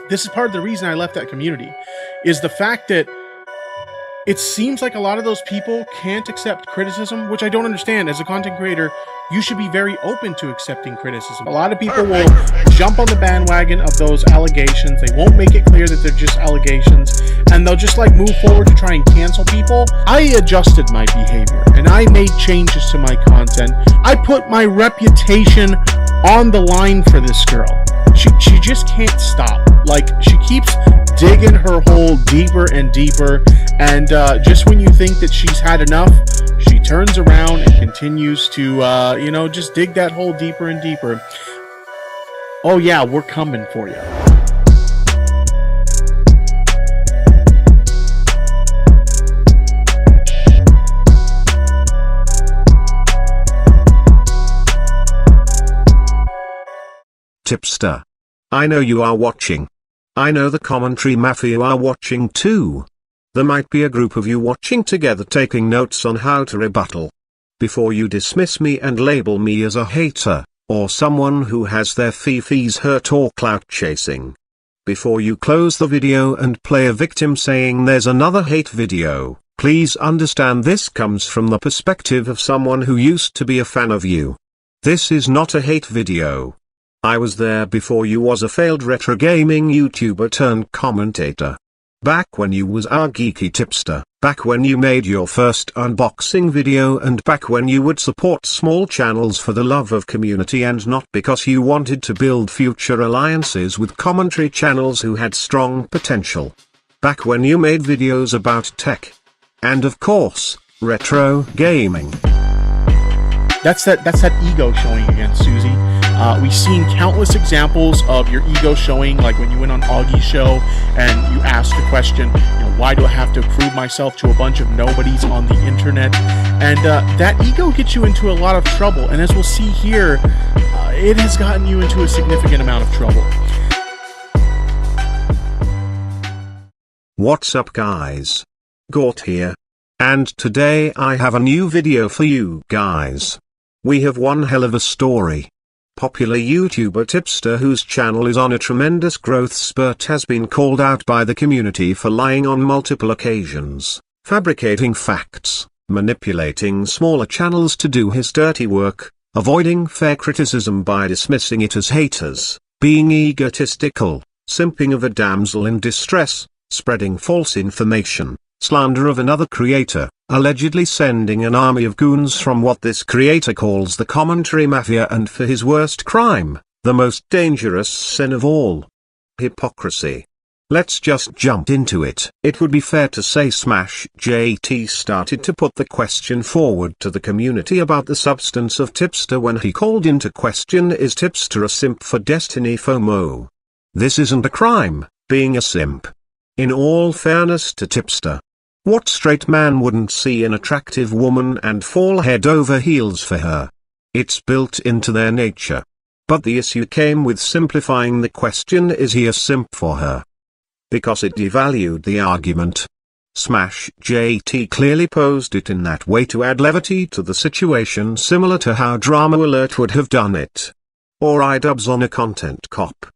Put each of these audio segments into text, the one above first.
This is part of the reason I left that community, is the fact that it seems like a lot of those people can't accept criticism, which I don't understand. As a content creator, you should be very open to accepting criticism. A lot of people will jump on the bandwagon of those allegations. They won't make it clear that they're just allegations, and they'll just like move forward to try and cancel people. I adjusted my behavior and I made changes to my content. I put my reputation on the line for this girl. She just can't stop. Like, she keeps digging her hole deeper and deeper, and just when you think that she's had enough, she turns around and continues to, just dig that hole deeper and deeper. Oh yeah, we're coming for you. Tipster. I know you are watching. I know the commentary mafia are watching too. There might be a group of you watching together taking notes on how to rebuttal. Before you dismiss me and label me as a hater, or someone who has their fees hurt or clout chasing. Before you close the video and play a victim saying there's another hate video, please understand this comes from the perspective of someone who used to be a fan of you. This is not a hate video. I was there before you was a failed retro gaming YouTuber turned commentator. Back when you was our geeky tipster, back when you made your first unboxing video, and back when you would support small channels for the love of community and not because you wanted to build future alliances with commentary channels who had strong potential. Back when you made videos about tech. And of course, retro gaming. That's that ego showing again, Susie. We've seen countless examples of your ego showing, like when you went on Augie's show and you asked the question, why do I have to prove myself to a bunch of nobodies on the internet? And that ego gets you into a lot of trouble. And as we'll see here, it has gotten you into a significant amount of trouble. What's up, guys? Gort here. And today I have a new video for you guys. We have one hell of a story. Popular YouTuber Tipster, whose channel is on a tremendous growth spurt, has been called out by the community for lying on multiple occasions, fabricating facts, manipulating smaller channels to do his dirty work, avoiding fair criticism by dismissing it as haters, being egotistical, simping of a damsel in distress, spreading false information, slander of another creator, allegedly sending an army of goons from what this creator calls the commentary mafia, and for his worst crime, the most dangerous sin of all: hypocrisy. Let's just jump into it. It would be fair to say Smash JT started to put the question forward to the community about the substance of Tipster when he called into question, is Tipster a simp for Destiny FOMO? This isn't a crime, being a simp. In all fairness to Tipster, what straight man wouldn't see an attractive woman and fall head over heels for her? It's built into their nature. But the issue came with simplifying the question, is he a simp for her? Because it devalued the argument. Smash JT clearly posed it in that way to add levity to the situation, similar to how Drama Alert would have done it. Or iDubbbz on a content cop.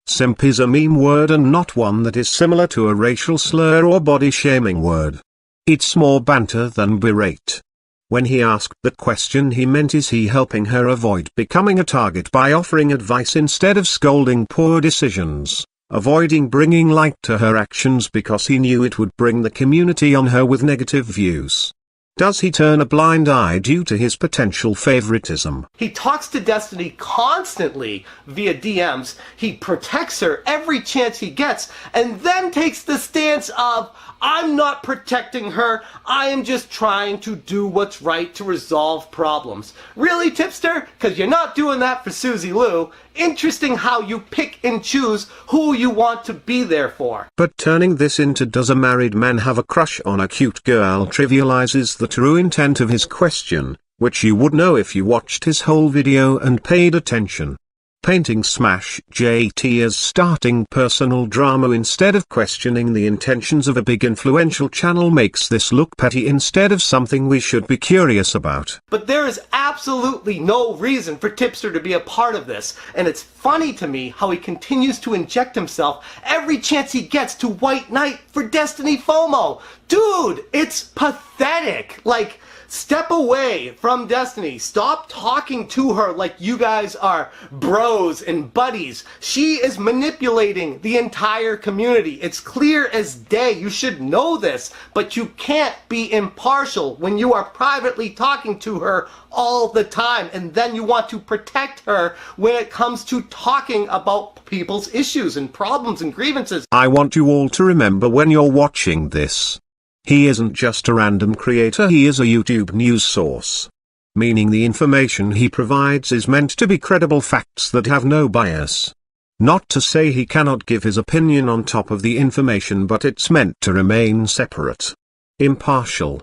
Simp is a meme word and not one that is similar to a racial slur or body shaming word. It's more banter than berate. When he asked that question, he meant, is he helping her avoid becoming a target by offering advice instead of scolding poor decisions, avoiding bringing light to her actions because he knew it would bring the community on her with negative views? Does he turn a blind eye due to his potential favoritism? He talks to Destiny constantly via DMs. He protects her every chance he gets, and then takes the stance of, I'm not protecting her, I am just trying to do what's right to resolve problems. Really, Tipster? Because you're not doing that for Susie Lou. Interesting how you pick and choose who you want to be there for. But turning this into does a married man have a crush on a cute girl trivializes the true intent of his question, which you would know if you watched his whole video and paid attention. Painting Smash JT as starting personal drama instead of questioning the intentions of a big influential channel makes this look petty instead of something we should be curious about. But there is absolutely no reason for Tipster to be a part of this, and it's funny to me how he continues to inject himself every chance he gets to White Knight for Destiny FOMO. Dude, it's pathetic. Like, step away from Destiny. Stop talking to her like you guys are bros and buddies. She is manipulating the entire community. It's clear as day. You should know this, but you can't be impartial when you are privately talking to her all the time, and then you want to protect her when it comes to talking about people's issues and problems and grievances. I want you all to remember when you're watching this. He isn't just a random creator, he is a YouTube news source. Meaning the information he provides is meant to be credible facts that have no bias. Not to say he cannot give his opinion on top of the information, but it's meant to remain separate. Impartial.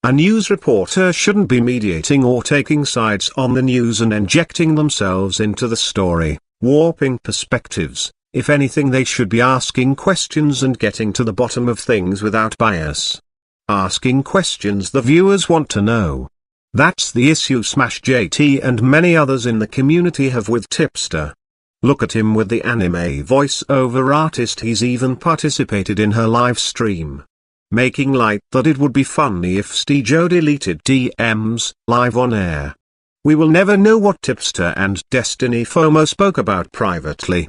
A news reporter shouldn't be mediating or taking sides on the news and injecting themselves into the story, warping perspectives. If anything, they should be asking questions and getting to the bottom of things without bias. Asking questions the viewers want to know. That's the issue Smash JT and many others in the community have with Tipster. Look at him with the anime voice-over artist. He's even participated in her live stream, making light that it would be funny if Stejo deleted DMs live on air. We will never know what Tipster and Destiny FOMO spoke about privately.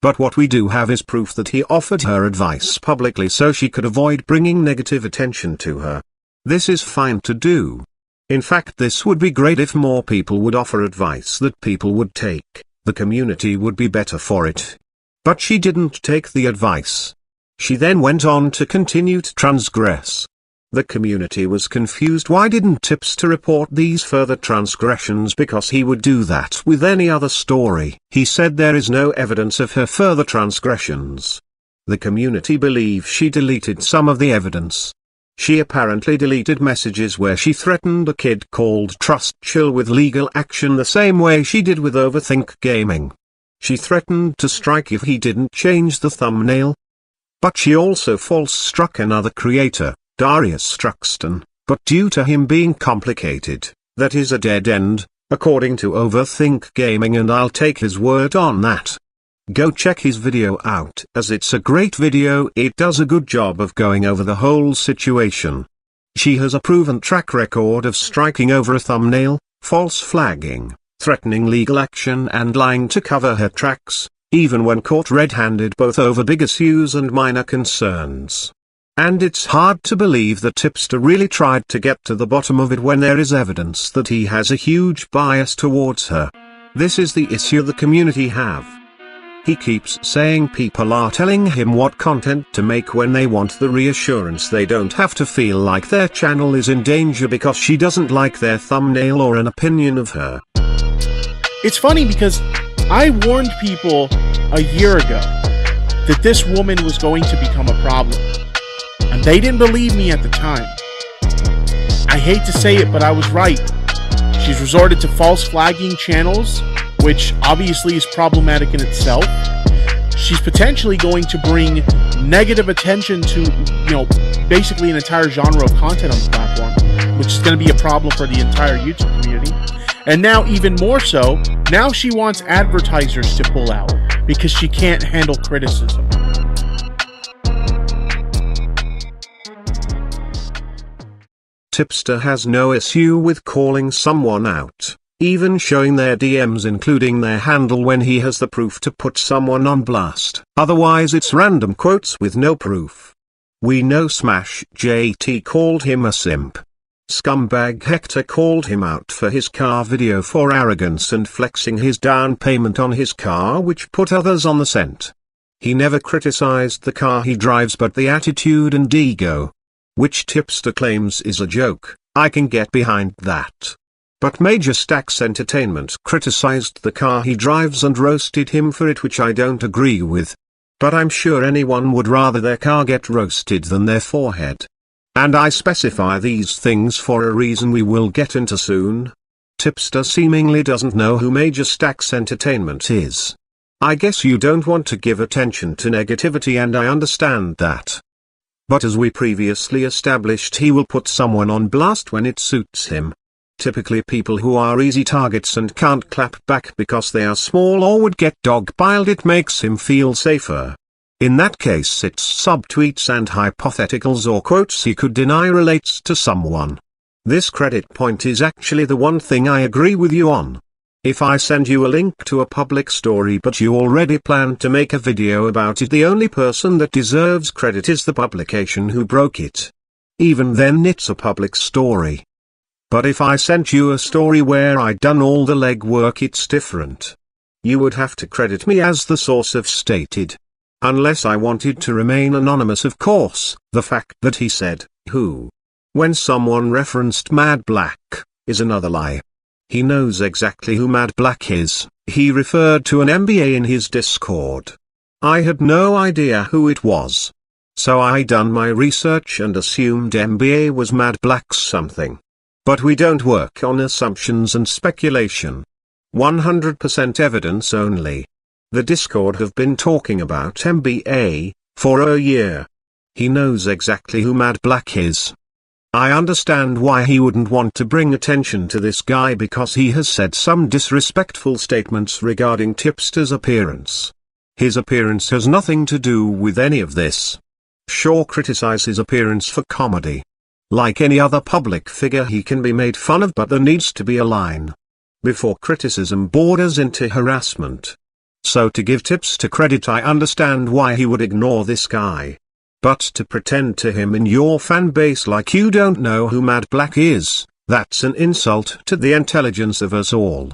But what we do have is proof that he offered her advice publicly so she could avoid bringing negative attention to her. This is fine to do. In fact, this would be great if more people would offer advice that people would take. The community would be better for it. But she didn't take the advice. She then went on to continue to transgress. The community was confused. Why didn't Tipster report these further transgressions? Because he would do that with any other story. He said there is no evidence of her further transgressions. The community believes she deleted some of the evidence. She apparently deleted messages where she threatened a kid called Trust Chill with legal action the same way she did with Overthink Gaming. She threatened to strike if he didn't change the thumbnail. But she also false struck another creator, Darius Struxton, but due to him being complicated, that is a dead end, according to Overthink Gaming, and I'll take his word on that. Go check his video out, as it's a great video. It does a good job of going over the whole situation. She has a proven track record of striking over a thumbnail, false flagging, threatening legal action and lying to cover her tracks, even when caught red-handed, both over big issues and minor concerns. And it's hard to believe that Tipster really tried to get to the bottom of it when there is evidence that he has a huge bias towards her. This is the issue the community have. He keeps saying people are telling him what content to make when they want the reassurance they don't have to feel like their channel is in danger because she doesn't like their thumbnail or an opinion of her. It's funny because I warned people a year ago that this woman was going to become a problem. And they didn't believe me at the time. I hate to say it, but I was right. She's resorted to false flagging channels, which obviously is problematic in itself. She's potentially going to bring negative attention to, basically an entire genre of content on the platform, which is going to be a problem for the entire YouTube community. And now, even more so, now she wants advertisers to pull out because she can't handle criticism. Tipster has no issue with calling someone out, even showing their DMs including their handle when he has the proof to put someone on blast. Otherwise it's random quotes with no proof. We know Smash JT called him a simp. Scumbag Hector called him out for his car video for arrogance and flexing his down payment on his car, which put others on the scent. He never criticized the car he drives but the attitude and ego, which Tipster claims is a joke. I can get behind that. But Major Stacks Entertainment criticized the car he drives and roasted him for it, which I don't agree with. But I'm sure anyone would rather their car get roasted than their forehead. And I specify these things for a reason we will get into soon. Tipster seemingly doesn't know who Major Stacks Entertainment is. I guess you don't want to give attention to negativity, and I understand that. But as we previously established, he will put someone on blast when it suits him. Typically people who are easy targets and can't clap back because they are small or would get dogpiled. It makes him feel safer. In that case, it's subtweets and hypotheticals or quotes he could deny relates to someone. This credit point is actually the one thing I agree with you on. If I send you a link to a public story but you already plan to make a video about it, the only person that deserves credit is the publication who broke it. Even then it's a public story. But if I sent you a story where I'd done all the legwork, it's different. You would have to credit me as the source of stated. Unless I wanted to remain anonymous, of course. The fact that he said, who, when someone referenced Mad Black, is another lie. He knows exactly who Mad Black is. He referred to an MBA in his Discord. I had no idea who it was. So I done my research and assumed MBA was Mad Black's something. But we don't work on assumptions and speculation. 100% evidence only. The Discord have been talking about MBA for a year. He knows exactly who Mad Black is. I understand why he wouldn't want to bring attention to this guy, because he has said some disrespectful statements regarding Tipster's appearance. His appearance has nothing to do with any of this. Sure, criticize his appearance for comedy. Like any other public figure, he can be made fun of, but there needs to be a line before criticism borders into harassment. So to give Tipster credit, I understand why he would ignore this guy. But to pretend to him in your fan base like you don't know who Mad Black is, that's an insult to the intelligence of us all,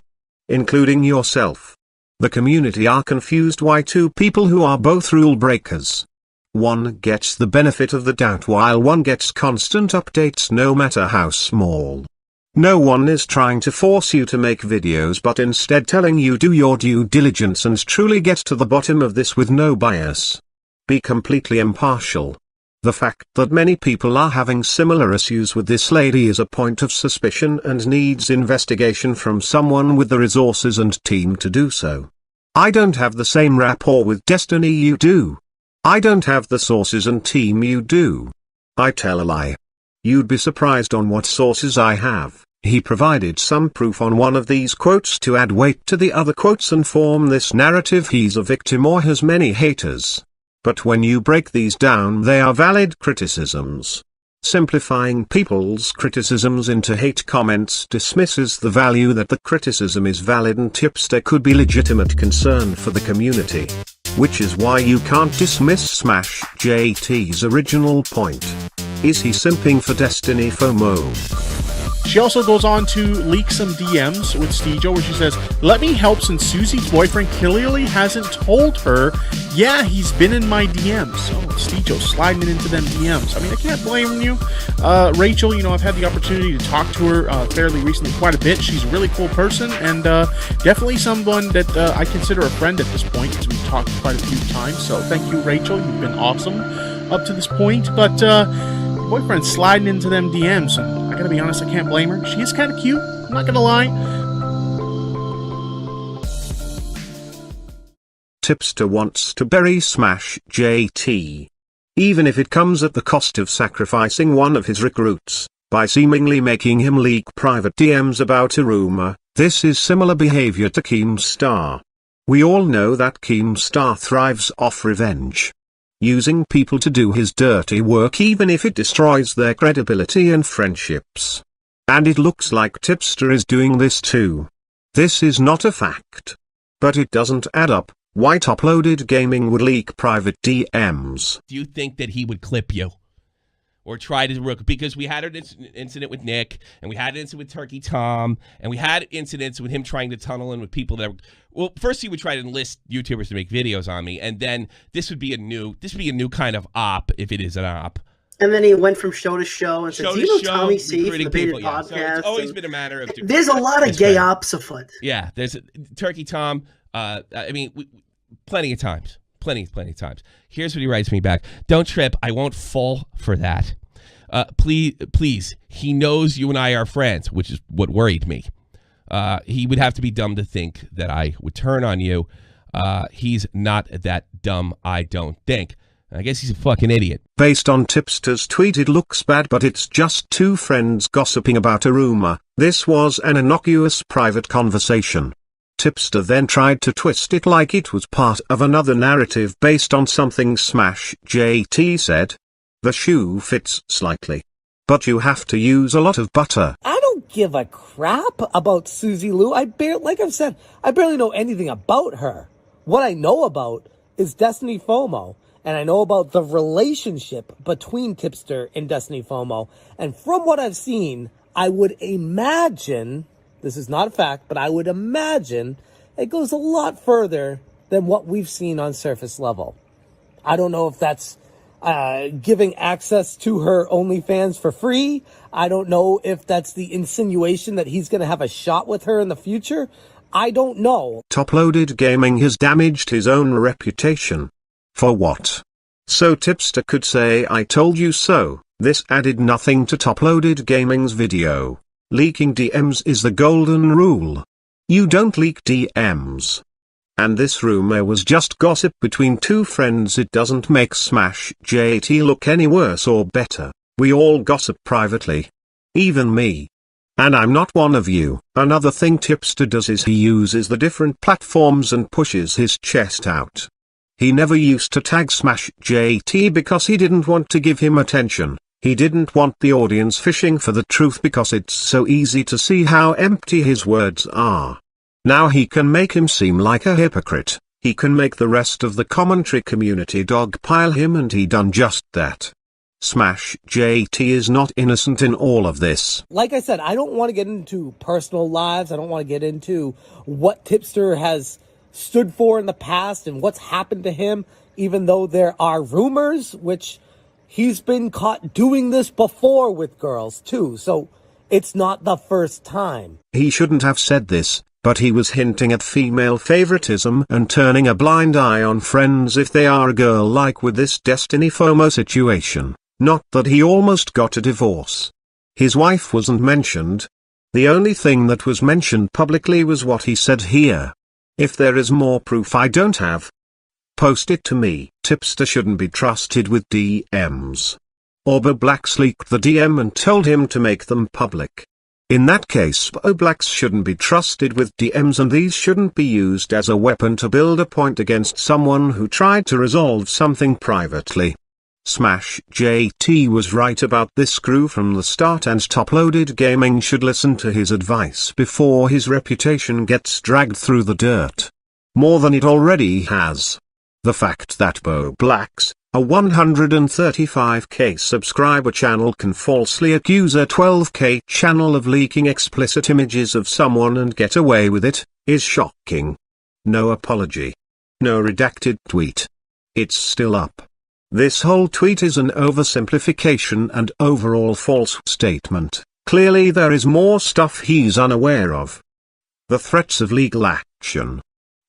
including yourself. The community are confused why two people who are both rule breakers. One gets the benefit of the doubt while one gets constant updates no matter how small. No one is trying to force you to make videos, but instead telling you do your due diligence and truly get to the bottom of this with no bias. Be completely impartial. The fact that many people are having similar issues with this lady is a point of suspicion and needs investigation from someone with the resources and team to do so. I don't have the same rapport with Destiny you do. I don't have the sources and team you do. I tell a lie. You'd be surprised on what sources I have. He provided some proof on one of these quotes to add weight to the other quotes and form this narrative he's a victim or has many haters. But when you break these down, they are valid criticisms. Simplifying people's criticisms into hate comments dismisses the value that the criticism is valid, and Tipster could be legitimate concern for the community. Which is why you can't dismiss Smash JT's original point. Is he simping for Destiny FOMO? She also goes on to leak some DMs with Steejo where she says, let me help since Susie's boyfriend clearly hasn't told her. Yeah, he's been in my DMs. So Steejo sliding into them DMs. I mean, I can't blame you. Rachel, you know, I've had the opportunity to talk to her fairly recently quite a bit. She's a really cool person and definitely someone that I consider a friend at this point, because we've talked quite a few times. So thank you, Rachel. You've been awesome up to this point. But boyfriend sliding into them DMs, and I gotta be honest, I can't blame her. She is kind of cute, I'm not gonna lie. Tipster wants to bury Smash JT. Even if it comes at the cost of sacrificing one of his recruits, by seemingly making him leak private DMs about a rumor. This is similar behavior to Keemstar. We all know that Keemstar thrives off revenge. Using people to do his dirty work even if it destroys their credibility and friendships. And it looks like Tipster is doing this too. This is not a fact. But it doesn't add up. Why Top-Loaded Gaming would leak private DMs? Do you think that he would clip you? Or try to rook? Because we had an incident with Nick, and we had an incident with Turkey Tom, and we had incidents with him trying to tunnel in with people that were, well, first he would try to enlist YouTubers to make videos on me, and then this would be a new kind of op, if it is an op. And then he went from show to show and said, do you know Tommy C from the Baited Podcast? So it's always been a matter of... There's a lot of gay ops afoot. Yeah, there's Turkey Tom, I mean, plenty of times. Plenty of times. Here's what he writes me back. Don't trip. I won't fall for that. Please. He knows you and I are friends, which is what worried me. He would have to be dumb to think that I would turn on you. He's not that dumb, I don't think. I guess he's a fucking idiot. Based on Tipster's tweet, it looks bad, but it's just two friends gossiping about a rumor. This was an innocuous private conversation. Tipster then tried to twist it like it was part of another narrative based on something Smash JT said. The shoe fits slightly, but you have to use a lot of butter. I don't give a crap about Susie Lou. Like I've said, I barely know anything about her. What I know about is Destiny FOMO. And I know about the relationship between Tipster and Destiny FOMO. And from what I've seen, I would imagine, this is not a fact, but I would imagine it goes a lot further than what we've seen on surface level. I don't know if that's giving access to her OnlyFans for free. I don't know if that's the insinuation that he's going to have a shot with her in the future. I don't know. Top-loaded gaming has damaged his own reputation. For what? So Tipster could say I told you so. This added nothing to Top-loaded gaming's video. Leaking DMs is the golden rule. You don't leak DMs. And this rumor was just gossip between two friends. It doesn't make Smash JT look any worse or better. We all gossip privately. Even me. And I'm not one of you. Another thing Tipster does is he uses the different platforms and pushes his chest out. He never used to tag Smash JT because he didn't want to give him attention. He didn't want the audience fishing for the truth because it's so easy to see how empty his words are. Now he can make him seem like a hypocrite. He can make the rest of the commentary community dogpile him, and he done just that. Smash JT is not innocent in all of this. Like I said, I don't want to get into personal lives. I don't want to get into what Tipster has stood for in the past and what's happened to him, even though there are rumors, which he's been caught doing this before with girls too, so it's not the first time. He shouldn't have said this, but he was hinting at female favoritism and turning a blind eye on friends if they are a girl, like with this Destiny FOMO situation. Not that he almost got a divorce. His wife wasn't mentioned. The only thing that was mentioned publicly was what he said here. If there is more proof I don't have, post it to me. Tipster shouldn't be trusted with DMs. Blacks leaked the DM and told him to make them public. In that case, Blacks shouldn't be trusted with DMs, and these shouldn't be used as a weapon to build a point against someone who tried to resolve something privately. Smash JT was right about this screw from the start, and Top-loaded gaming should listen to his advice before his reputation gets dragged through the dirt. More than it already has. The fact that Blacks, a 135k subscriber channel, can falsely accuse a 12k channel of leaking explicit images of someone and get away with it, is shocking. No apology. No redacted tweet. It's still up. This whole tweet is an oversimplification and overall false statement. Clearly there is more stuff he's unaware of. The threats of legal action.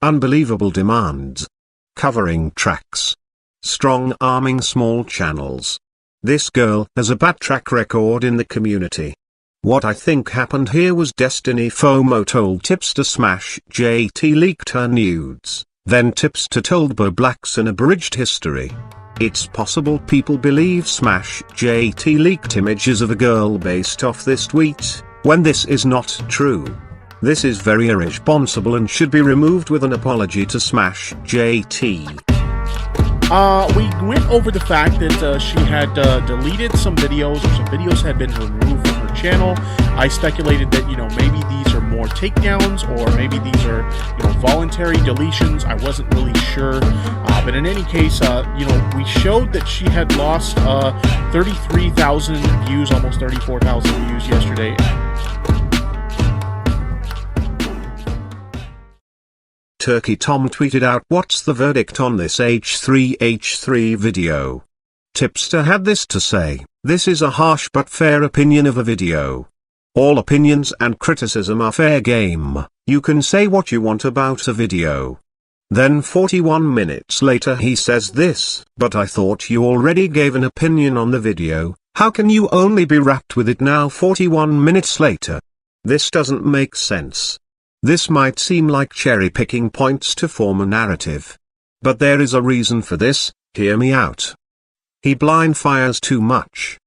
Unbelievable demands. Covering tracks. Strong-arming small channels. This girl has a bad track record in the community. What I think happened here was Destiny FOMO told Tipster Smash JT leaked her nudes. Then Tipster told Blacks an abridged history. It's possible people believe Smash JT leaked images of a girl based off this tweet, when this is not true. This is very irresponsible and should be removed with an apology to Smash JT. We went over the fact that she had deleted some videos, or some videos had been removed from her channel. I speculated that, maybe these are more takedowns, or maybe these are, voluntary deletions. I wasn't really sure. But in any case, we showed that she had lost 33,000 views, almost 34,000 views yesterday. Turkey Tom tweeted out, "What's the verdict on this H3H3 video?" Tipster had this to say: "This is a harsh but fair opinion of a video. All opinions and criticism are fair game. You can say what you want about a video." Then 41 minutes later he says this: "But I thought you already gave an opinion on the video. How can you only be wrapped with it now 41 minutes later?" This doesn't make sense. This might seem like cherry-picking points to form a narrative. But there is a reason for this, hear me out. He blind fires too much.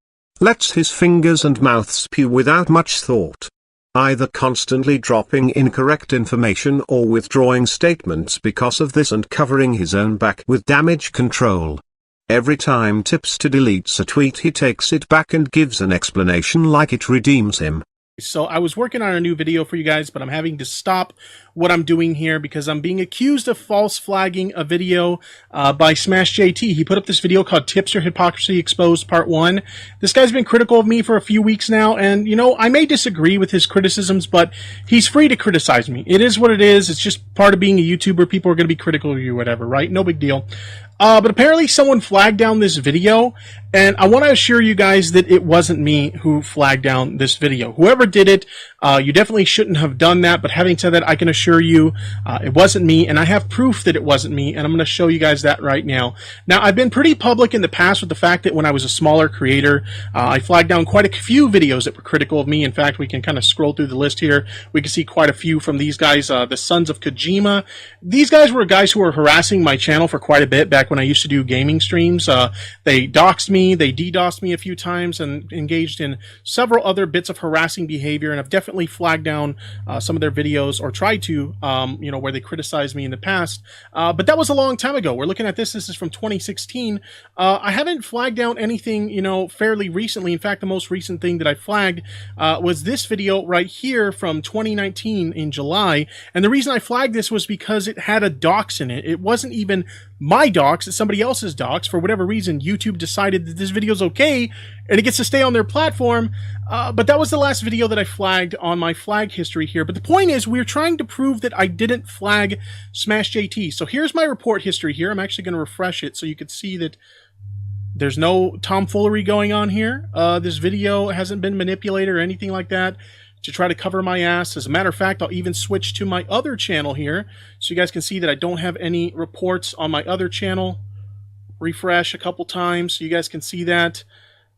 Lets his fingers and mouth spew without much thought. Either constantly dropping incorrect information or withdrawing statements because of this and covering his own back with damage control. Every time Tipster deletes a tweet he takes it back and gives an explanation like it redeems him. So I was working on a new video for you guys, but I'm having to stop what I'm doing here because I'm being accused of false flagging a video by Smash JT. He put up this video called Tipster Hypocrisy Exposed Part 1. This guy's been critical of me for a few weeks now, and, you know, I may disagree with his criticisms, but he's free to criticize me. It is what it is. It's just part of being a YouTuber. People are going to be critical of you, whatever, right? No big deal. But apparently someone flagged down this video, and I want to assure you guys that it wasn't me who flagged down this video. Whoever did it, you definitely shouldn't have done that, but having said that, I can assure you it wasn't me, and I have proof that it wasn't me, and I'm going to show you guys that right now. Now, I've been pretty public in the past with the fact that when I was a smaller creator, I flagged down quite a few videos that were critical of me. In fact, we can kind of scroll through the list here. We can see quite a few from these guys, the Sons of Kojima. These guys were guys who were harassing my channel for quite a bit back when I used to do gaming streams. They doxed me, they DDoSed me a few times, and engaged in several other bits of harassing behavior, and I've definitely flagged down some of their videos, or tried to, you know, where they criticized me in the past. But that was a long time ago. We're looking at this. This is from 2016. I haven't flagged down anything, you know, fairly recently. In fact, the most recent thing that I flagged was this video right here from 2019 in July. And the reason I flagged this was because it had a dox in it. It wasn't even my dox, it's somebody else's dox. For whatever reason, YouTube decided that this video's okay and it gets to stay on their platform. But that was the last video that I flagged on my flag history here. But the point is, we're trying to prove that I didn't flag Smash JT. So here's my report history here. I'm actually going to refresh it so you can see that there's no tomfoolery going on here. This video hasn't been manipulated or anything like that to try to cover my ass. As a matter of fact, I'll even switch to my other channel here so you guys can see that I don't have any reports on my other channel. Refresh a couple times so you guys can see that.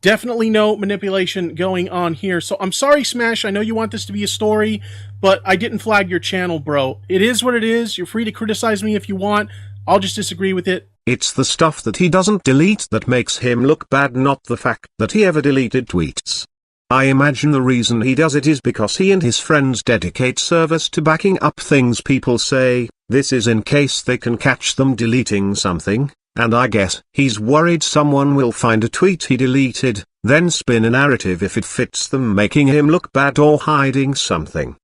Definitely no manipulation going on here. So I'm sorry, Smash. I know you want this to be a story, but I didn't flag your channel, bro. It is what it is. You're free to criticize me if you want. I'll just disagree with it. It's the stuff that he doesn't delete that makes him look bad, not the fact that he ever deleted tweets. I imagine the reason he does it is because he and his friends dedicate service to backing up things people say. This is in case they can catch them deleting something, and I guess he's worried someone will find a tweet he deleted, then spin a narrative if it fits them, making him look bad or hiding something.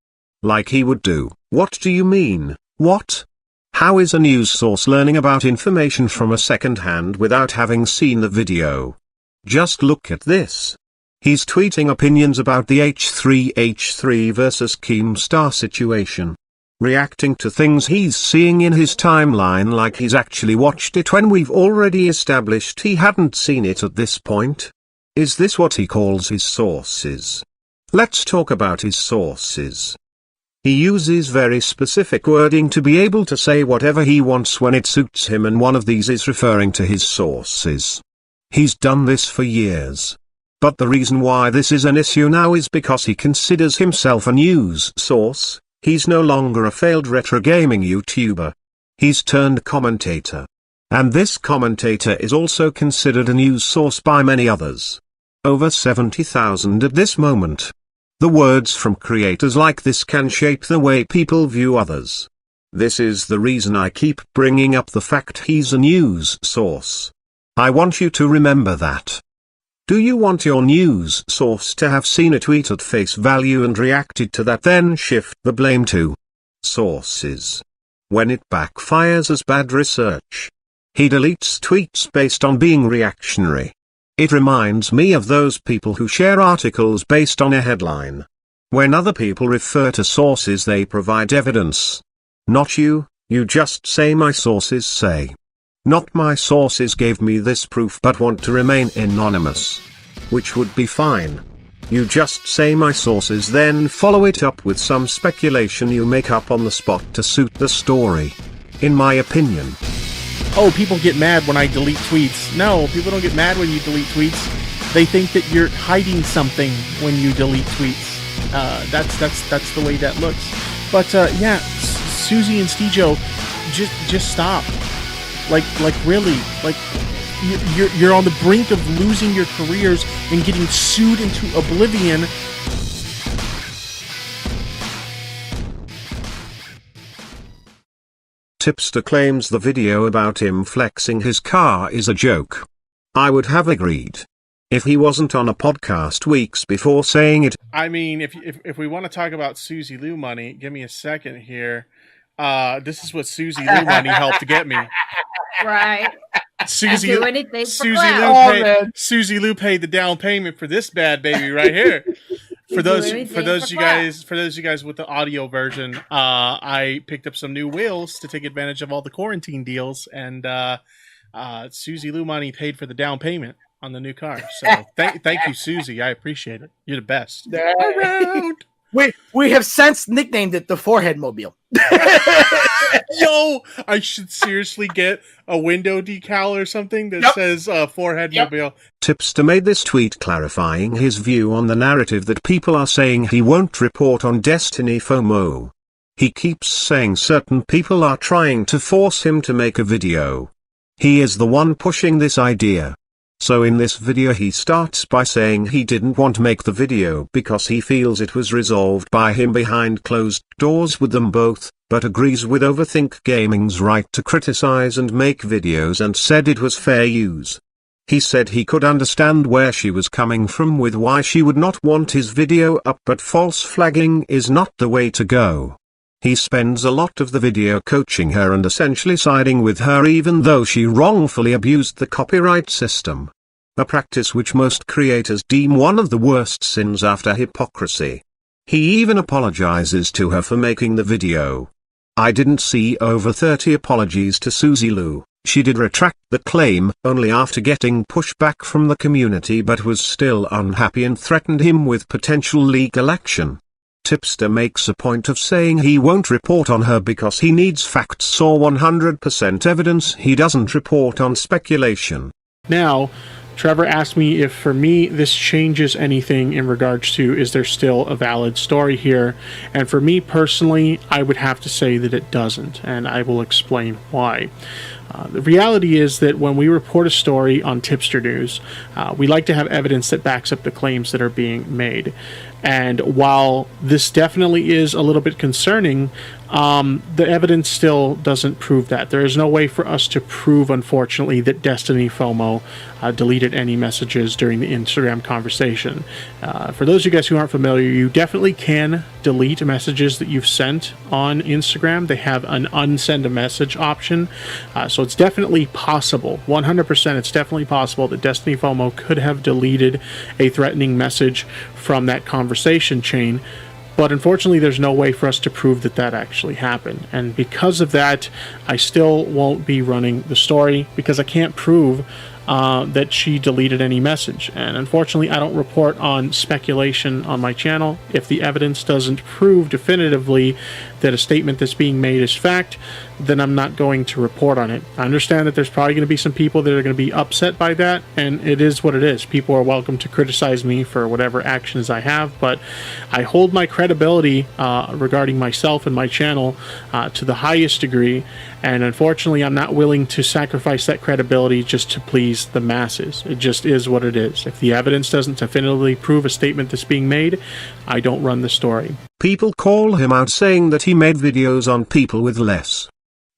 Like he would do. What do you mean? What? How is a news source learning about information from a second hand without having seen the video? Just look at this. He's tweeting opinions about the H3H3 versus Keemstar situation. Reacting to things he's seeing in his timeline like he's actually watched it when we've already established he hadn't seen it at this point. Is this what he calls his sources? Let's talk about his sources. He uses very specific wording to be able to say whatever he wants when it suits him, and one of these is referring to his sources. He's done this for years. But the reason why this is an issue now is because he considers himself a news source. He's no longer a failed retro gaming YouTuber. He's turned commentator. And this commentator is also considered a news source by many others. Over 70,000 at this moment. The words from creators like this can shape the way people view others. This is the reason I keep bringing up the fact he's a news source. I want you to remember that. Do you want your news source to have seen a tweet at face value and reacted to that, then shift the blame to sources? When it backfires as bad research. He deletes tweets based on being reactionary. It reminds me of those people who share articles based on a headline. When other people refer to sources, they provide evidence. Not you, you just say my sources say. Not my sources gave me this proof but want to remain anonymous. Which would be fine. You just say my sources, then follow it up with some speculation you make up on the spot to suit the story. In my opinion. Oh, people get mad when I delete tweets. No, people don't get mad when you delete tweets. They think that you're hiding something when you delete tweets. That's the way that looks. But yeah, Susie and Stejo, just stop. Like really, like you're on the brink of losing your careers and getting sued into oblivion. Tipster claims the video about him flexing his car is a joke. I would have agreed if he wasn't on a podcast weeks before saying it. I mean, if we want to talk about Susie Lou money, give me a second here. This is what Susie Lou money helped to get me. Right. Susie Lou paid the down payment for this bad baby right here. For those of you guys with the audio version, I picked up some new wheels to take advantage of all the quarantine deals, and Susie Lou money paid for the down payment on the new car. So thank you, Susie. I appreciate it. You're the best. Around. We have since nicknamed it the Forehead Mobile. Yo, I should seriously get a window decal or something that says Forehead Mobile. Tipster made this tweet clarifying his view on the narrative that people are saying he won't report on Destiny FOMO. He keeps saying certain people are trying to force him to make a video. He is the one pushing this idea. So in this video he starts by saying he didn't want to make the video because he feels it was resolved by him behind closed doors with them both, but agrees with Overthink Gaming's right to criticize and make videos and said it was fair use. He said he could understand where she was coming from with why she would not want his video up, but false flagging is not the way to go. He spends a lot of the video coaching her and essentially siding with her even though she wrongfully abused the copyright system. A practice which most creators deem one of the worst sins after hypocrisy. He even apologizes to her for making the video. I didn't see over 30 apologies to Susie Lou. She did retract the claim only after getting pushback from the community, but was still unhappy and threatened him with potential legal action. Tipster makes a point of saying he won't report on her because he needs facts or 100% evidence. He doesn't report on speculation. Now, Trevor asked me if for me this changes anything in regards to is there still a valid story here, and for me personally I would have to say that it doesn't, and I will explain why. The reality is that when we report a story on Tipster News, we like to have evidence that backs up the claims that are being made. And while this definitely is a little bit concerning, the evidence still doesn't prove that. There is no way for us to prove, unfortunately, that Destiny FOMO deleted any messages during the Instagram conversation. For those of you guys who aren't familiar, you definitely can delete messages that you've sent on Instagram. They have an unsend a message option. So it's definitely possible, 100% it's definitely possible that Destiny FOMO could have deleted a threatening message from that conversation chain. But unfortunately, there's no way for us to prove that that actually happened. And because of that, I still won't be running the story because I can't prove that she deleted any message. And unfortunately, I don't report on speculation on my channel. If the evidence doesn't prove definitively that a statement that's being made is fact, then I'm not going to report on it. I understand that there's probably going to be some people that are going to be upset by that, and it is what it is. People are welcome to criticize me for whatever actions I have, but I hold my credibility regarding myself and my channel to the highest degree, and unfortunately I'm not willing to sacrifice that credibility just to please the masses. It just is what it is. If the evidence doesn't definitively prove a statement that's being made, I don't run the story. People call him out saying that he made videos on people with less.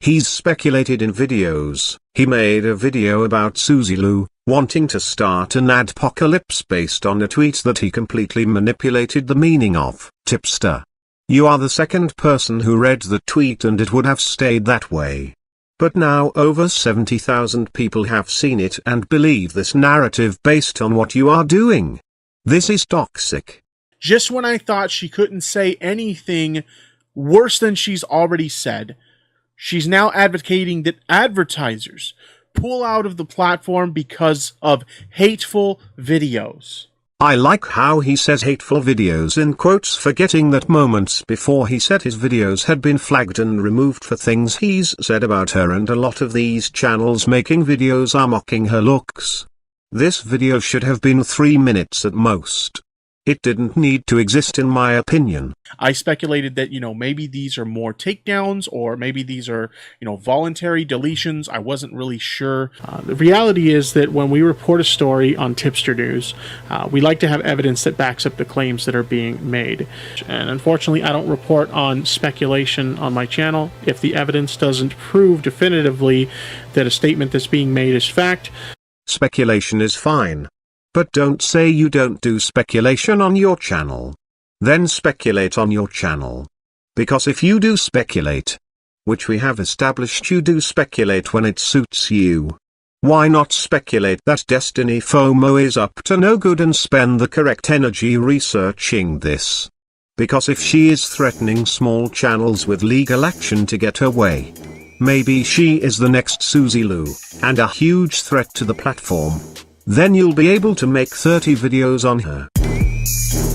He's speculated in videos. He made a video about Susie Lou, wanting to start an adpocalypse based on a tweet that he completely manipulated the meaning of. Tipster. You are the second person who read the tweet and it would have stayed that way. But now over 70,000 people have seen it and believe this narrative based on what you are doing. This is toxic. Just when I thought she couldn't say anything worse than she's already said, she's now advocating that advertisers pull out of the platform because of hateful videos. I like how he says hateful videos in quotes, forgetting that moments before he said his videos had been flagged and removed for things he's said about her, and a lot of these channels making videos are mocking her looks. This video should have been 3 minutes at most. It didn't need to exist in my opinion. I speculated that, maybe these are more takedowns or maybe these are, voluntary deletions. I wasn't really sure. The reality is that when we report a story on Tipster News, we like to have evidence that backs up the claims that are being made. And unfortunately, I don't report on speculation on my channel. If the evidence doesn't prove definitively that a statement that's being made is fact. Speculation is fine. But don't say you don't do speculation on your channel. Then speculate on your channel. Because if you do speculate, which we have established you do speculate when it suits you, why not speculate that Destiny FOMO is up to no good and spend the correct energy researching this? Because if she is threatening small channels with legal action to get her way, maybe she is the next Suzy Lou, and a huge threat to the platform. Then you'll be able to make 30 videos on her.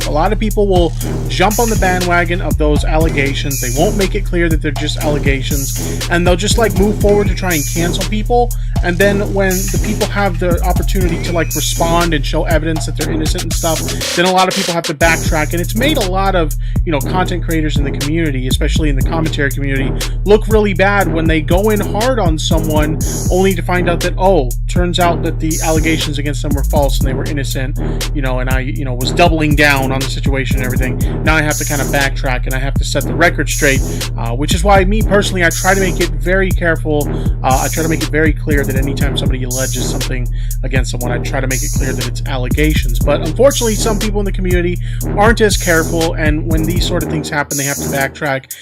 A lot of people will jump on the bandwagon of those allegations. They won't make it clear that they're just allegations, and they'll just move forward to try and cancel people. And then when the people have the opportunity to respond and show evidence that they're innocent and stuff, then a lot of people have to backtrack. And it's made a lot of content creators in the community, especially in the commentary community, look really bad when they go in hard on someone only to find out that, oh, turns out that the allegations against them were false and they were innocent, and I was doubling down on the situation and everything. Now I have to kind of backtrack and I have to set the record straight, which is why me personally, I try to make it very careful. I try to make it very clear that anytime somebody alleges something against someone, I try to make it clear that it's allegations. But unfortunately, some people in the community aren't as careful, and when these sort of things happen, they have to backtrack.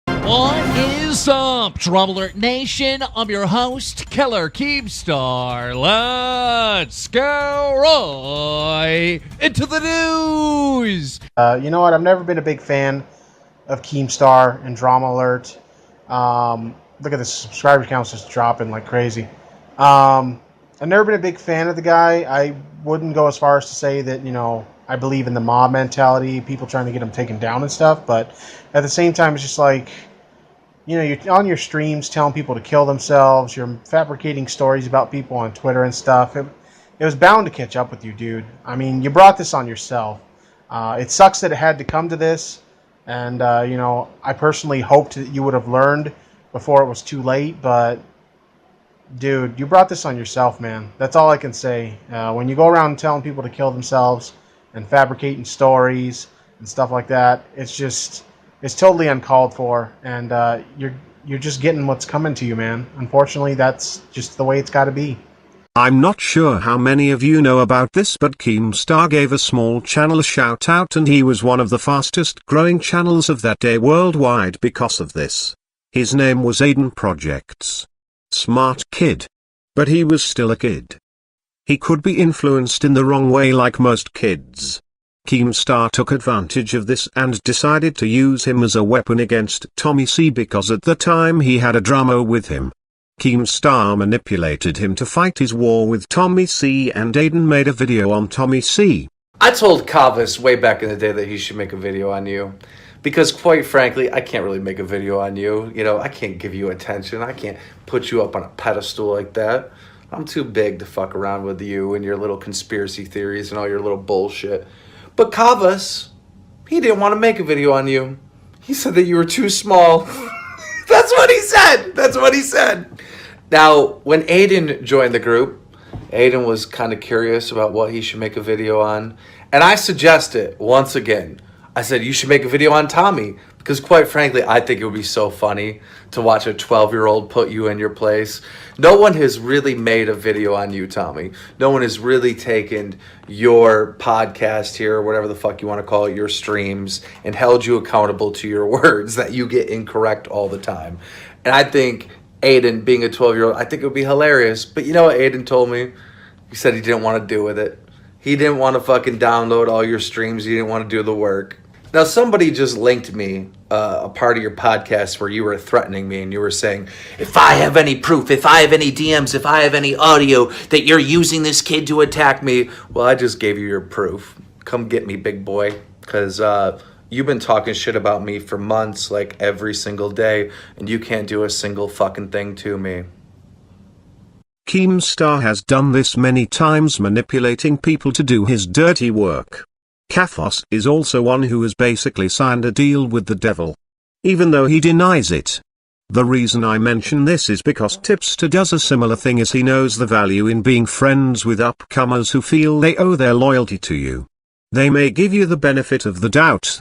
What is up, Trouble Alert Nation? I'm your host, Killer Keemstar. Let's go right into the news. You know what? I've never been a big fan of Keemstar and Drama Alert. Look at the subscriber counts just dropping like crazy. I've never been a big fan of the guy. I wouldn't go as far as to say that, I believe in the mob mentality, people trying to get him taken down and stuff. But at the same time, it's just you're on your streams telling people to kill themselves. You're fabricating stories about people on Twitter and stuff. It was bound to catch up with you, dude. I mean, you brought this on yourself. It sucks that it had to come to this. And, I personally hoped that you would have learned before it was too late. But, dude, you brought this on yourself, man. That's all I can say. When you go around telling people to kill themselves and fabricating stories and stuff like that, it's totally uncalled for, and you're just getting what's coming to you, man. Unfortunately, that's just the way it's got to be. I'm not sure how many of you know about this, but Keemstar gave a small channel a shout out, and he was one of the fastest growing channels of that day worldwide because of this. His name was Aiden Projects. Smart kid. But he was still a kid. He could be influenced in the wrong way like most kids. Keemstar took advantage of this and decided to use him as a weapon against Tommy C because at the time he had a drama with him. Keemstar manipulated him to fight his war with Tommy C, and Aiden made a video on Tommy C. I told Kavis way back in the day that he should make a video on you. Because quite frankly, I can't really make a video on you. I can't give you attention. I can't put you up on a pedestal like that. I'm too big to fuck around with you and your little conspiracy theories and all your little bullshit. But Kavas, he didn't want to make a video on you. He said that you were too small. That's what he said. That's what he said. Now, when Aiden joined the group, Aiden was kind of curious about what he should make a video on. And I suggested, once again, I said, you should make a video on Tommy. Because quite frankly, I think it would be so funny to watch a 12-year-old put you in your place. No one has really made a video on you, Tommy. No one has really taken your podcast here, or whatever the fuck you want to call it, your streams, and held you accountable to your words that you get incorrect all the time. And I think Aiden, being a 12-year-old, I think it would be hilarious. But you know what Aiden told me? He said he didn't want to do with it. He didn't want to fucking download all your streams. He didn't want to do the work. Now, somebody just linked me a part of your podcast where you were threatening me and you were saying, if I have any proof, if I have any DMs, if I have any audio that you're using this kid to attack me, well, I just gave you your proof. Come get me, big boy, because you've been talking shit about me for months, like every single day, and you can't do a single fucking thing to me. Keemstar has done this many times, manipulating people to do his dirty work. Kafos is also one who has basically signed a deal with the devil, even though he denies it. The reason I mention this is because Tipster does a similar thing, as he knows the value in being friends with upcomers who feel they owe their loyalty to you. They may give you the benefit of the doubt,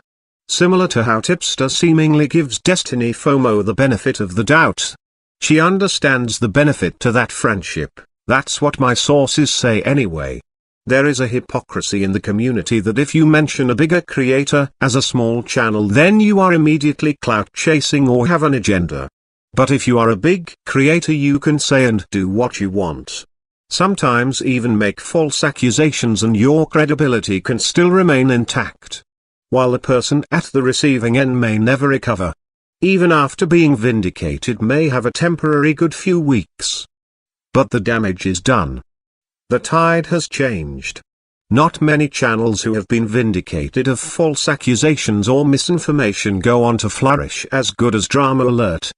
similar to how Tipster seemingly gives Destiny FOMO the benefit of the doubt. She understands the benefit to that friendship. That's what my sources say anyway. There is a hypocrisy in the community that if you mention a bigger creator as a small channel, then you are immediately clout chasing or have an agenda. But if you are a big creator, you can say and do what you want. Sometimes even make false accusations, and your credibility can still remain intact, while the person at the receiving end may never recover. Even after being vindicated, may have a temporary good few weeks. But the damage is done. The tide has changed. Not many channels who have been vindicated of false accusations or misinformation go on to flourish as good as Drama Alert.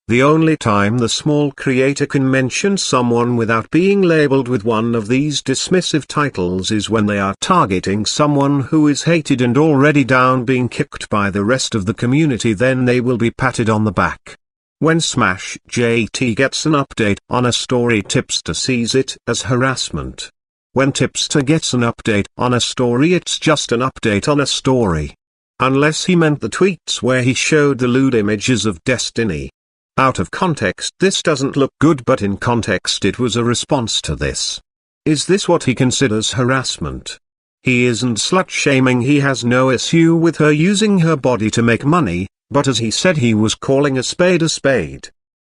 The only time the small creator can mention someone without being labeled with one of these dismissive titles is when they are targeting someone who is hated and already down, being kicked by the rest of the community. Then they will be patted on the back. When Smash JT gets an update on a story, Tipster sees it as harassment. When Tipster gets an update on a story, it's just an update on a story. Unless he meant the tweets where he showed the lewd images of Destiny. Out of context this doesn't look good, but in context it was a response to this. Is this what he considers harassment? He isn't slut-shaming, he has no issue with her using her body to make money, but as he said, he was calling a spade a spade.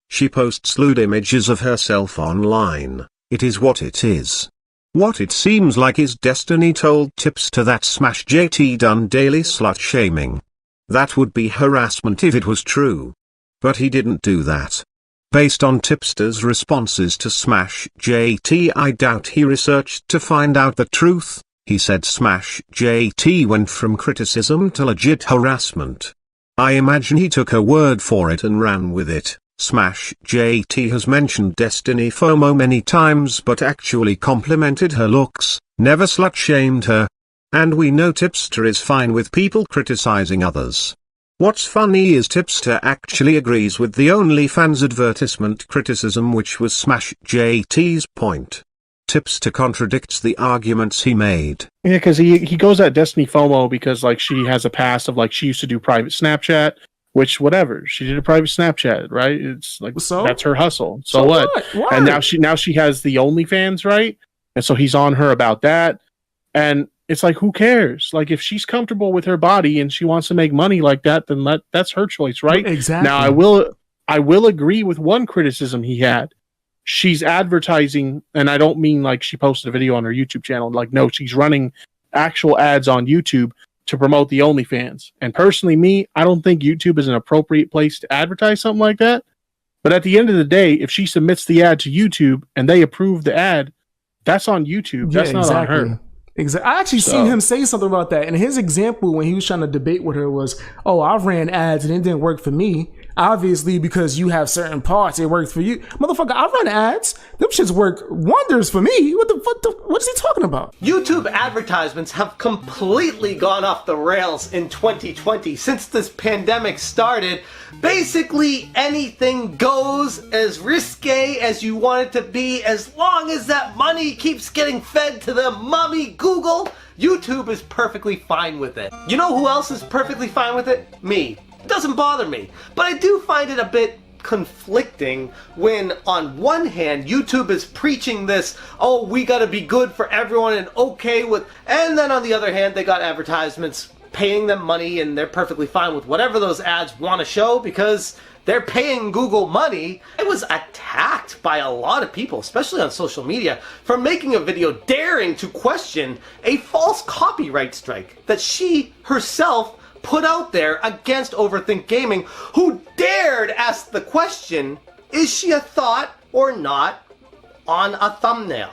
She posts lewd images of herself online, it is what it is. What it seems like is Destiny told Tipster that Smash JT done daily slut-shaming. That would be harassment if it was true. But he didn't do that. Based on Tipster's responses to Smash JT, I doubt he researched to find out the truth. He said Smash JT went from criticism to legit harassment. I imagine he took her word for it and ran with it. Smash JT has mentioned Destiny FOMO many times, but actually complimented her looks, never slut-shamed her. And we know Tipster is fine with people criticizing others. What's funny is Tipster actually agrees with the OnlyFans advertisement criticism, which was Smash JT's point. Tipster contradicts the arguments he made. Yeah, because he goes at Destiny FOMO because like she has a past of like she used to do private Snapchat, which whatever, she did a private Snapchat, right? It's like that's her hustle. So what? And now she has the OnlyFans, right? And so he's on her about that, and it's like, who cares? Like, if she's comfortable with her body and she wants to make money like that, then that's her choice, right? Exactly. Now, I will agree with one criticism he had. She's advertising, and I don't mean like she posted a video on her YouTube channel. Like, no, she's running actual ads on YouTube to promote the OnlyFans. And personally, I don't think YouTube is an appropriate place to advertise something like that. But at the end of the day, if she submits the ad to YouTube and they approve the ad, that's on YouTube. That's not on her. Exactly. I actually seen him say something about that. And his example when he was trying to debate with her was, oh, I ran ads and it didn't work for me. Obviously, because you have certain parts, it works for you. Motherfucker, I run ads. Them shits work wonders for me. What is he talking about? YouTube advertisements have completely gone off the rails in 2020 since this pandemic started. Basically, anything goes, as risque as you want it to be, as long as that money keeps getting fed to the mummy Google. YouTube is perfectly fine with it. You know who else is perfectly fine with it? Me. It doesn't bother me. But I do find it a bit conflicting when on one hand YouTube is preaching this, oh, we gotta be good for everyone and okay with, and then on the other hand they got advertisements paying them money and they're perfectly fine with whatever those ads want to show because they're paying Google money. I was attacked by a lot of people, especially on social media, for making a video daring to question a false copyright strike that she herself put out there against Overthink Gaming, who dared ask the question, is she a thought or not on a thumbnail?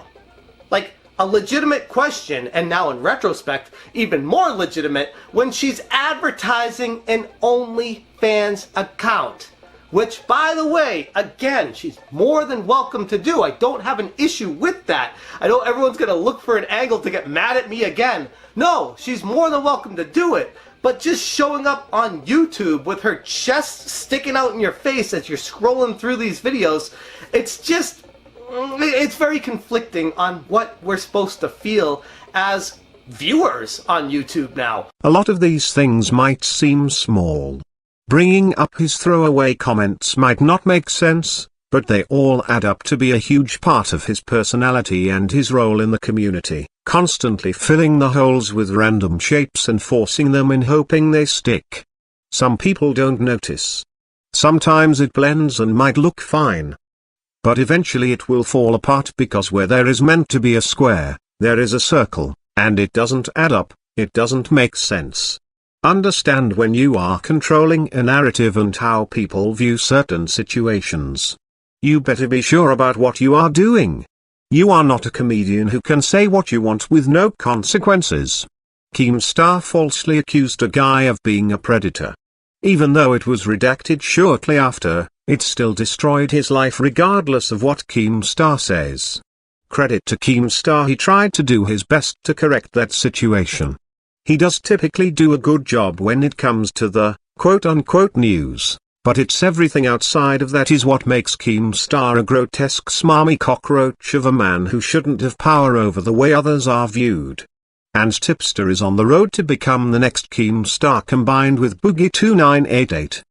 Like, a legitimate question, and now in retrospect, even more legitimate when she's advertising an OnlyFans account. which, by the way, again, she's more than welcome to do. I don't have an issue with that. I know everyone's going to look for an angle to get mad at me again. No, she's more than welcome to do it. But just showing up on YouTube with her chest sticking out in your face as you're scrolling through these videos, it's very conflicting on what we're supposed to feel as viewers on YouTube now. A lot of these things might seem small. Bringing up his throwaway comments might not make sense, but they all add up to be a huge part of his personality and his role in the community, constantly filling the holes with random shapes and forcing them in hoping they stick. Some people don't notice. Sometimes it blends and might look fine. But eventually it will fall apart because where there is meant to be a square, there is a circle, and it doesn't add up, it doesn't make sense. Understand when you are controlling a narrative and how people view certain situations. You better be sure about what you are doing. You are not a comedian who can say what you want with no consequences. Keemstar falsely accused a guy of being a predator. Even though it was redacted shortly after, it still destroyed his life regardless of what Keemstar says. Credit to Keemstar, he tried to do his best to correct that situation. He does typically do a good job when it comes to the quote-unquote news, but it's everything outside of that is what makes Keemstar a grotesque smarmy cockroach of a man who shouldn't have power over the way others are viewed. And Tipster is on the road to become the next Keemstar combined with Boogie2988.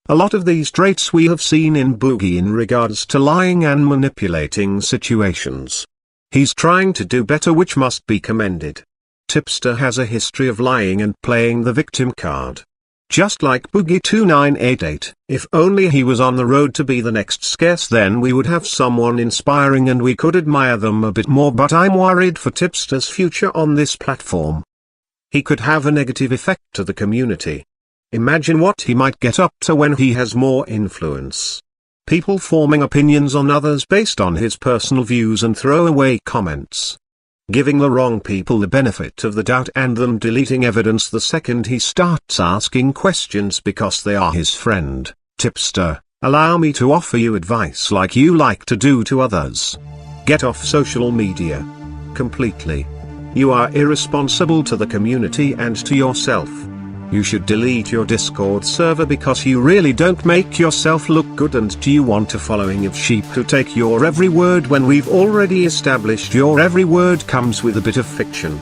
A lot of these traits we have seen in Boogie in regards to lying and manipulating situations. He's trying to do better, which must be commended. Tipster has a history of lying and playing the victim card. Just like Boogie2988, if only he was on the road to be the next Scarce, then we would have someone inspiring and we could admire them a bit more, but I'm worried for Tipster's future on this platform. He could have a negative effect to the community. Imagine what he might get up to when he has more influence. People forming opinions on others based on his personal views and throwaway comments. Giving the wrong people the benefit of the doubt and them deleting evidence the second he starts asking questions because they are his friend. Tipster, allow me to offer you advice like you like to do to others. Get off social media. Completely. You are irresponsible to the community and to yourself. You should delete your Discord server because you really don't make yourself look good, and do you want a following of sheep who take your every word when we've already established your every word comes with a bit of fiction?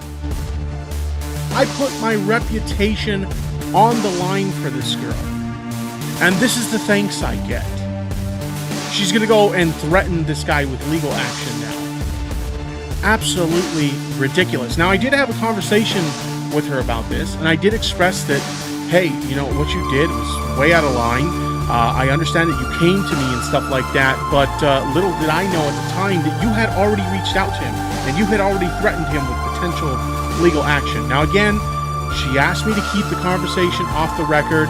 I put my reputation on the line for this girl. And this is the thanks I get. She's gonna go and threaten this guy with legal action now. Absolutely ridiculous. Now, I did have a conversation with her about this, and I did express that, hey, you know, what you did was way out of line. I understand that you came to me and stuff like that, but little did I know at the time that you had already reached out to him, and you had already threatened him with potential legal action. Now again, she asked me to keep the conversation off the record.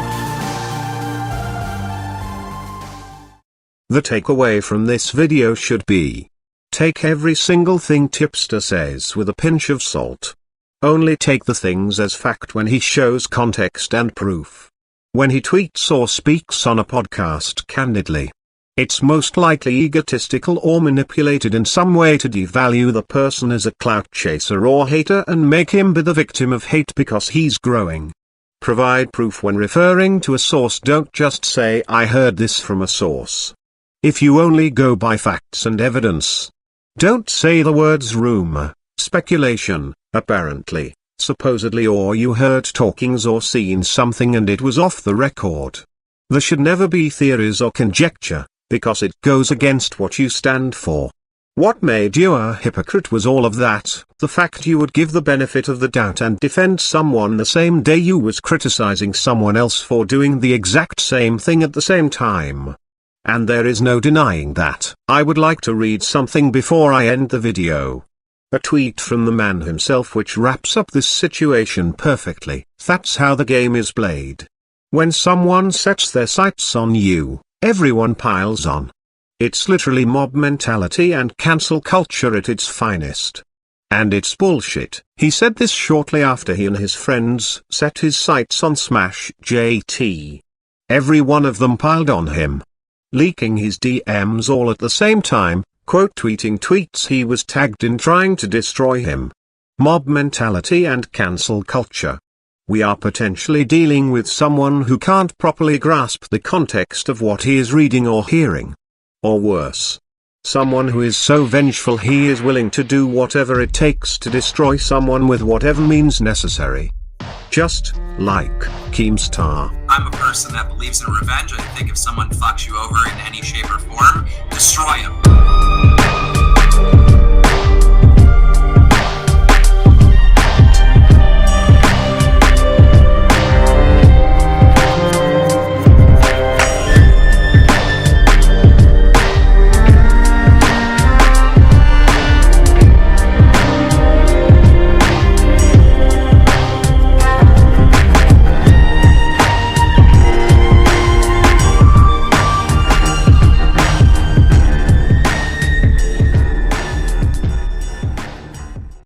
The takeaway from this video should be: take every single thing Tipster says with a pinch of salt. Only take the things as fact when he shows context and proof. When he tweets or speaks on a podcast candidly, it's most likely egotistical or manipulated in some way to devalue the person as a clout chaser or hater and make him be the victim of hate because he's growing. Provide proof when referring to a source. Don't just say, "I heard this from a source." If you only go by facts and evidence, don't say the words rumor, speculation, apparently, supposedly, or you heard talkings or seen something and it was off the record. There should never be theories or conjecture, because it goes against what you stand for. What made you a hypocrite was all of that, the fact you would give the benefit of the doubt and defend someone the same day you was criticizing someone else for doing the exact same thing at the same time. And there is no denying that. I would like to read something before I end the video. A tweet from the man himself which wraps up this situation perfectly. That's how the game is played. When someone sets their sights on you, everyone piles on. It's literally mob mentality and cancel culture at its finest. And it's bullshit. He said this shortly after he and his friends set his sights on Smash JT. Every one of them piled on him. leaking his DMs all at the same time, quote tweeting tweets he was tagged in trying to destroy him. Mob mentality and cancel culture. We are potentially dealing with someone who can't properly grasp the context of what he is reading or hearing. Or worse. Someone who is so vengeful he is willing to do whatever it takes to destroy someone with whatever means necessary. Just like Keemstar. I'm a person that believes in revenge. I think if someone fucks you over in any shape or form, destroy